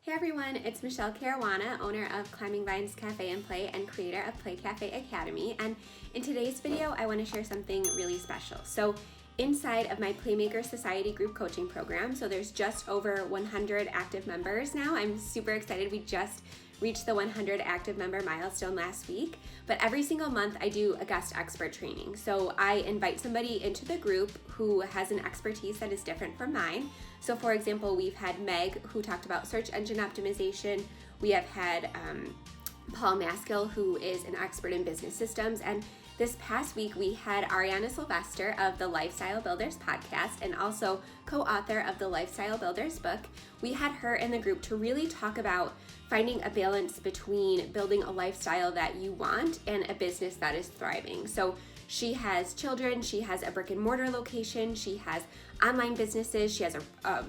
Hey everyone, it's Michelle Caruana, owner of Climbing Vines Cafe and Play and creator of Play Cafe Academy. And in today's video, I want to share something really special. So inside of my Playmaker Society group coaching program, so there's just over 100 active members now. I'm super excited. We just reached the 100 active member milestone last week, but every single month I do a guest expert training. So I invite somebody into the group who has an expertise that is different from mine. So for example, we've had Meg who talked about search engine optimization. We have had Paul Maskill, who is an expert in business systems. And this past week, we had Ariana Sylvester of the Lifestyle Builders podcast and also co-author of the Lifestyle Builders book. We had her in the group to really talk about finding a balance between building a lifestyle that you want and a business that is thriving. So she has children, she has a brick and mortar location, she has online businesses, she has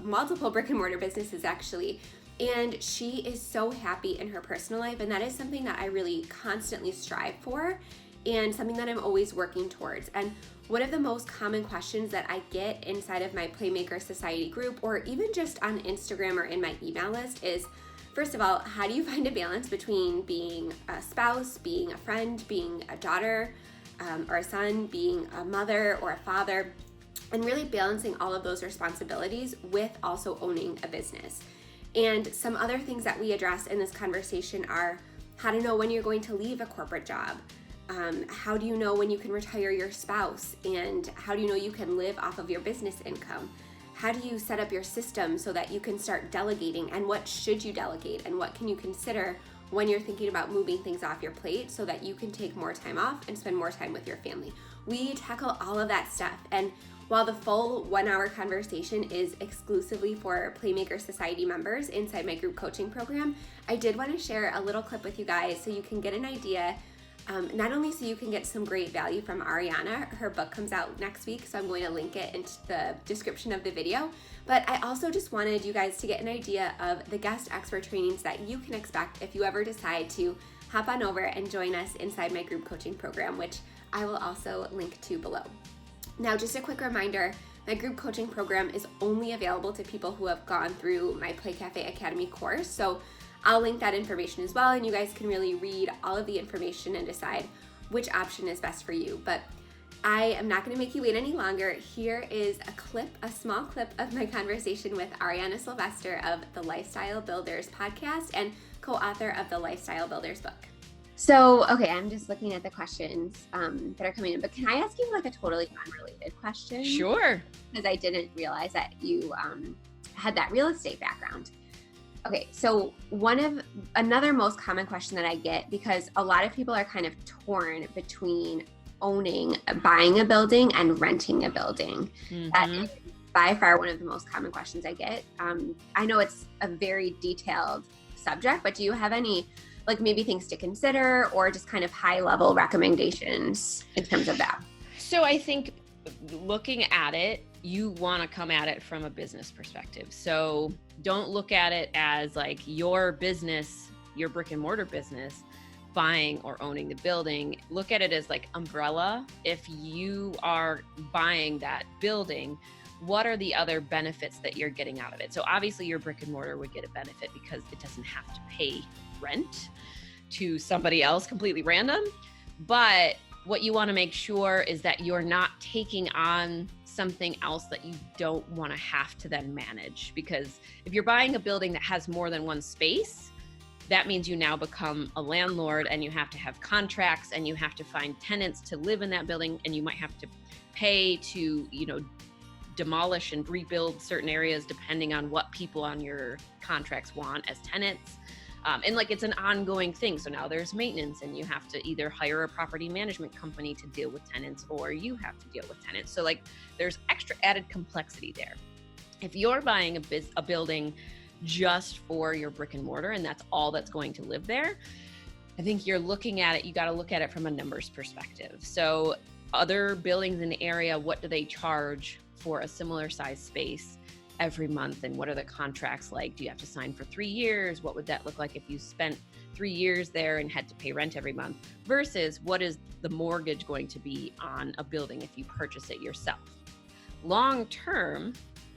multiple brick and mortar businesses actually, and she is so happy in her personal life, and that is something that I really constantly strive for and something that I'm always working towards. And one of the most common questions that I get inside of my Playmaker Society group or even just on Instagram or in my email list is, first of all, how do you find a balance between being a spouse, being a friend, being a daughter or a son, being a mother or a father, and really balancing all of those responsibilities with also owning a business. And some other things that we address in this conversation are how to know when you're going to leave a corporate job, how do you know when you can retire your spouse, and how do you know you can live off of your business income? How do you set up your system so that you can start delegating, and what should you delegate, and what can you consider when you're thinking about moving things off your plate so that you can take more time off and spend more time with your family? We tackle all of that stuff, and while the full 1 hour conversation is exclusively for Playmaker Society members inside my group coaching program, I did want to share a little clip with you guys so you can get an idea. Not only so you can get some great value from Ariana, her book comes out next week, so I'm going to link it into the description of the video, but I also just wanted you guys to get an idea of the guest expert trainings that you can expect if you ever decide to hop on over and join us inside my group coaching program, which I will also link to below. Now, just a quick reminder, my group coaching program is only available to people who have gone through my Play Cafe Academy course, so I'll link that information as well, and you guys can really read all of the information and decide which option is best for you. But I am not going to make you wait any longer. Here is a small clip of my conversation with Ariana Sylvester of the Lifestyle Builders podcast and co-author of the Lifestyle Builders book. So, okay, I'm just looking at the questions that are coming in, but can I ask you like a totally unrelated question? Sure. Because I didn't realize that you had that real estate background. Okay, so another most common question that I get, because a lot of people are kind of torn between buying a building and renting a building. Mm-hmm. That is by far one of the most common questions I get. I know it's a very detailed subject, but do you have any like maybe things to consider or just kind of high level recommendations in terms of that? So I think looking at it, you want to come at it from a business perspective. So don't look at it as like your business, your brick and mortar business, buying or owning the building. Look at it as like umbrella. If you are buying that building, what are the other benefits that you're getting out of it? So obviously your brick and mortar would get a benefit because it doesn't have to pay rent to somebody else completely random. But what you want to make sure is that you're not taking on something else that you don't want to have to then manage. Because if you're buying a building that has more than one space, that means you now become a landlord and you have to have contracts and you have to find tenants to live in that building, and you might have to pay to, demolish and rebuild certain areas depending on what people on your contracts want as tenants. And like it's an ongoing thing. So now there's maintenance and you have to either hire a property management company to deal with tenants or you have to deal with tenants. So like there's extra added complexity there. If you're buying a building just for your brick and mortar and that's all that's going to live there, I think you're looking at it, you got to look at it from a numbers perspective. So other buildings in the area, what do they charge for a similar size space every month, and what are the contracts like? Do you have to sign for 3 years? What would that look like if you spent 3 years there and had to pay rent every month versus what is the mortgage going to be on a building if you purchase it yourself? Long term,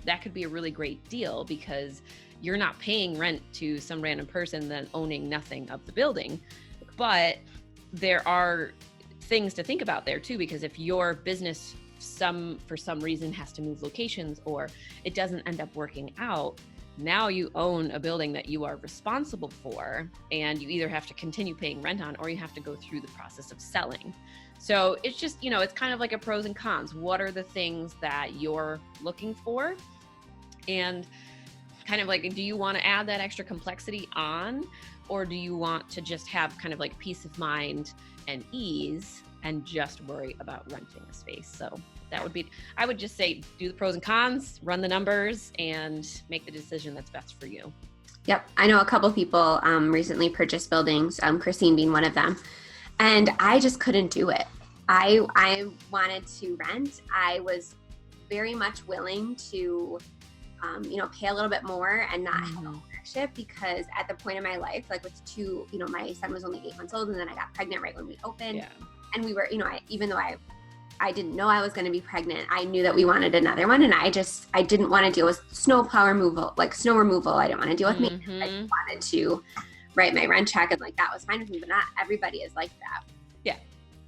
that could be a really great deal because you're not paying rent to some random person then owning nothing of the building. But there are things to think about there too, because if your business for some reason has to move locations or it doesn't end up working out, now you own a building that you are responsible for, and you either have to continue paying rent on or you have to go through the process of selling. So it's just, it's kind of like a pros and cons. What are the things that you're looking for? And kind of like, do you want to add that extra complexity on, or do you want to just have kind of like peace of mind and ease and just worry about renting a space? So that would be, I would just say, do the pros and cons, run the numbers, and make the decision that's best for you. Yep. I know a couple people recently purchased buildings, Christine being one of them, and I just couldn't do it. I wanted to rent. I was very much willing to, pay a little bit more and not have ownership, because at the point in my life, like with two, my son was only 8 months old, and then I got pregnant right when we opened. Yeah. And we were, even though I didn't know I was going to be pregnant, I knew that we wanted another one. And I didn't want to deal with snow removal. I didn't want to deal with me. I just wanted to write my rent check, and like, that was fine with me, but not everybody is like that. Yeah.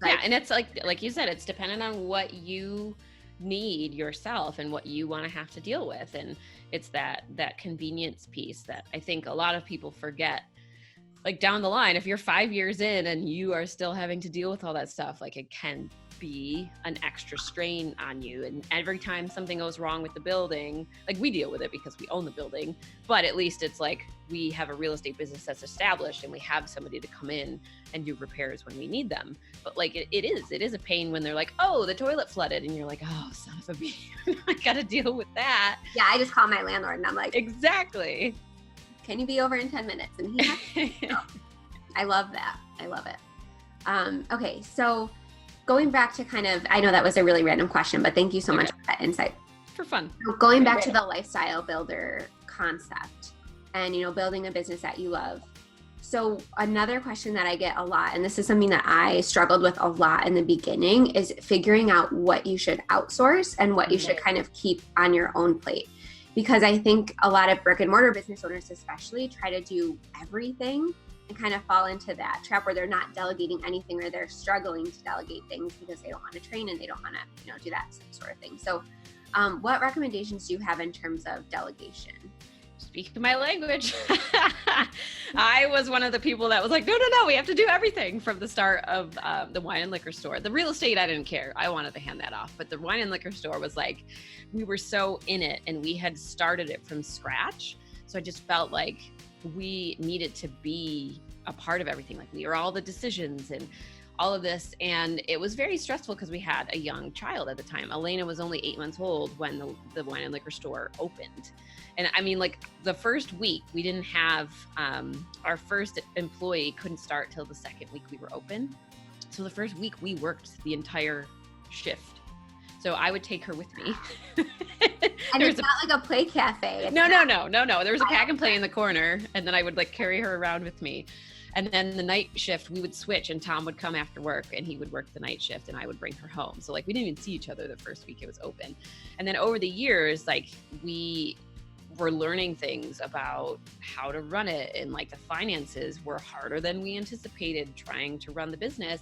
Yeah. And it's like you said, it's dependent on what you need yourself and what you want to have to deal with. And it's that convenience piece that I think a lot of people forget. Like down the line, if you're 5 years in and you are still having to deal with all that stuff, like it can be an extra strain on you. And every time something goes wrong with the building, like we deal with it because we own the building, but at least it's like we have a real estate business that's established and we have somebody to come in and do repairs when we need them. But like it is a pain when they're like, oh, the toilet flooded, and you're like, oh, son of a bee, I gotta deal with that. Yeah, I just call my landlord and I'm like, exactly. Can you be over in 10 minutes? And he has I love that. I love it. Okay, so going back to I know that was a really random question, but thank you so much for that insight. For fun. So going back to the lifestyle builder concept and, building a business that you love. So another question that I get a lot, and this is something that I struggled with a lot in the beginning, is figuring out what you should outsource and what you should kind of keep on your own plate. Because I think a lot of brick and mortar business owners especially try to do everything and kind of fall into that trap where they're not delegating anything, or they're struggling to delegate things because they don't want to train and they don't want to, do that sort of thing. So what recommendations do you have in terms of delegation? Speak my language. I was one of the people that was like, no, we have to do everything from the start of the wine and liquor store. The real estate, I didn't care. I wanted to hand that off. But the wine and liquor store was like, we were so in it and we had started it from scratch. So I just felt like we needed to be a part of everything. Like we were all the decisions and all of this. And it was very stressful because we had a young child at the time. Elena was only 8 months old when the wine and liquor store opened. And I mean, like the first week we didn't have, our first employee couldn't start till the second week we were open. So the first week we worked the entire shift. So I would take her with me. And it's not like a play cafe. No. There was a pack and play in the corner, and then I would like carry her around with me. And then the night shift, we would switch, and Tom would come after work and he would work the night shift and I would bring her home. So like we didn't even see each other the first week it was open. And then over the years, like we were learning things about how to run it, and like the finances were harder than we anticipated trying to run the business.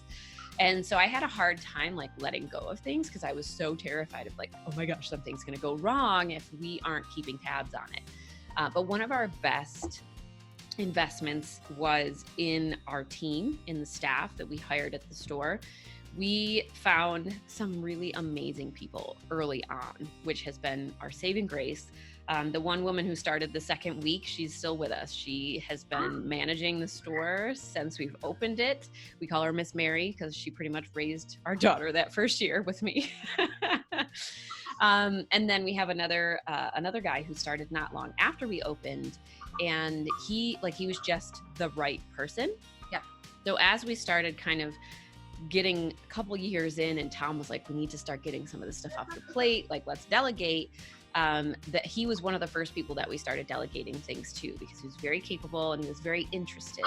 And so I had a hard time like letting go of things because I was so terrified of like, oh my gosh, something's going to go wrong if we aren't keeping tabs on it. But one of our best investments was in our team, in the staff that we hired at the store. We found some really amazing people early on, which has been our saving grace. The one woman who started the second week, she's still with us. She has been managing the store since we've opened it. We call her Miss Mary because she pretty much raised our daughter that first year with me. And then we have another guy who started not long after we opened, and he was just the right person. Yeah. So as we started kind of getting a couple years in, and Tom was like, we need to start getting some of this stuff off your plate, like let's delegate. That he was one of the first people that we started delegating things to because he was very capable and he was very interested.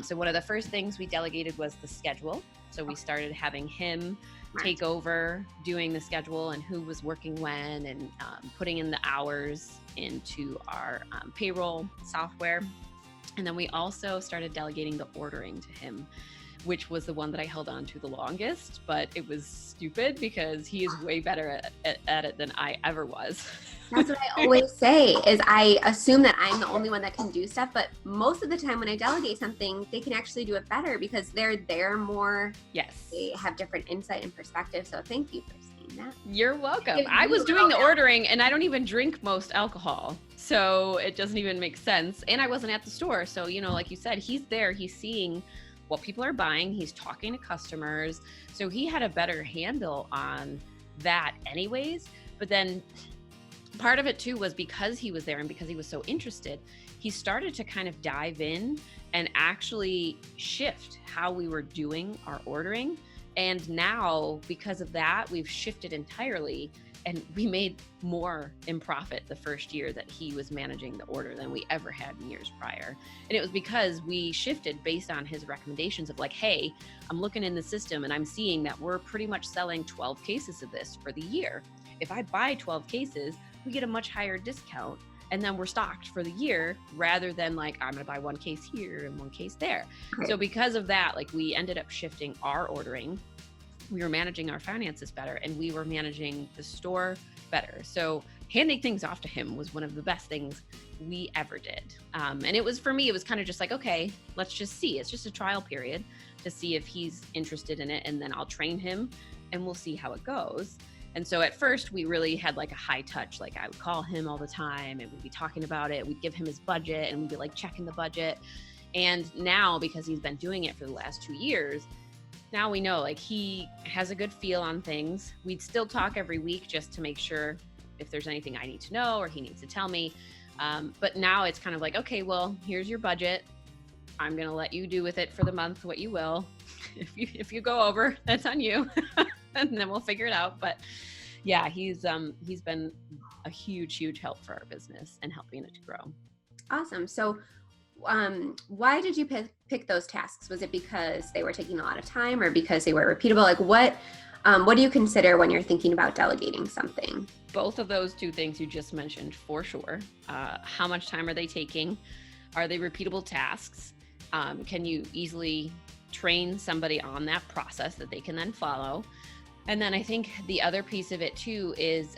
So one of the first things we delegated was the schedule. So we started having him take over doing the schedule and who was working when, and putting in the hours into our payroll software. And then we also started delegating the ordering to him, which was the one that I held on to the longest, but it was stupid because he is way better at it than I ever was. That's what I always say, is I assume that I'm the only one that can do stuff, but most of the time when I delegate something, they can actually do it better because they're there more. Yes. They have different insight and perspective. So thank you for saying that. You're welcome. I was doing the ordering and I don't even drink most alcohol. So it doesn't even make sense. And I wasn't at the store. So, like you said, he's there, he's seeing what people are buying, he's talking to customers. So he had a better handle on that anyways. But then part of it too was because he was there and because he was so interested, he started to kind of dive in and actually shift how we were doing our ordering. And now because of that, we've shifted entirely, and we made more in profit the first year that he was managing the order than we ever had in years prior. And it was because we shifted based on his recommendations of like, hey, I'm looking in the system and I'm seeing that we're pretty much selling 12 cases of this for the year. If I buy 12 cases, we get a much higher discount, and then we're stocked for the year rather than like, I'm gonna buy one case here and one case there. Right. So because of that, like we ended up shifting our ordering. We were managing our finances better, and we were managing the store better. So handing things off to him was one of the best things we ever did. And it was, for me, it was kind of just like, okay, let's just see. It's just a trial period to see if he's interested in it. And then I'll train him and we'll see how it goes. And so at first we really had like a high touch, like I would call him all the time and we'd be talking about it. We'd give him his budget and we'd be like checking the budget. And now, because he's been doing it for the last 2 years, now we know like he has a good feel on things. We'd still talk every week just to make sure if there's anything I need to know or he needs to tell me. But now it's kind of like, okay, well, here's your budget. I'm going to let you do with it for the month what you will. If you go over, that's on you. And then we'll figure it out. But yeah, he's been a huge help for our business and helping it to grow. Awesome. So why did you pick those tasks? Was it because they were taking a lot of time or because they were repeatable? Like what do you consider when you're thinking about delegating something? Both of those two things you just mentioned for sure. How much time are they taking? Are they repeatable tasks? Can you easily train somebody on that process that they can then follow? And then I think the other piece of it too is,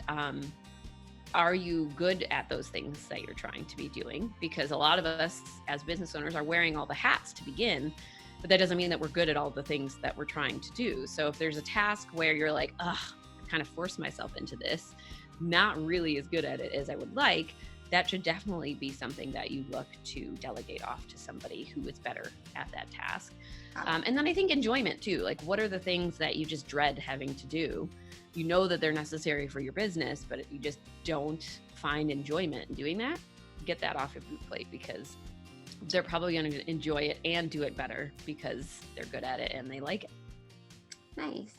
are you good at those things that you're trying to be doing? Because a lot of us as business owners are wearing all the hats to begin, but that doesn't mean that we're good at all the things that we're trying to do. So if there's a task where you're like, I kind of forced myself into this, not really as good at it as I would like, that should definitely be something that you look to delegate off to somebody who is better at that task. And then I think enjoyment too. Like, what are the things that you just dread having to do? You know that they're necessary for your business, but if you just don't find enjoyment in doing that, get that off your plate, because they're probably going to enjoy it and do it better because they're good at it and they like it. Nice.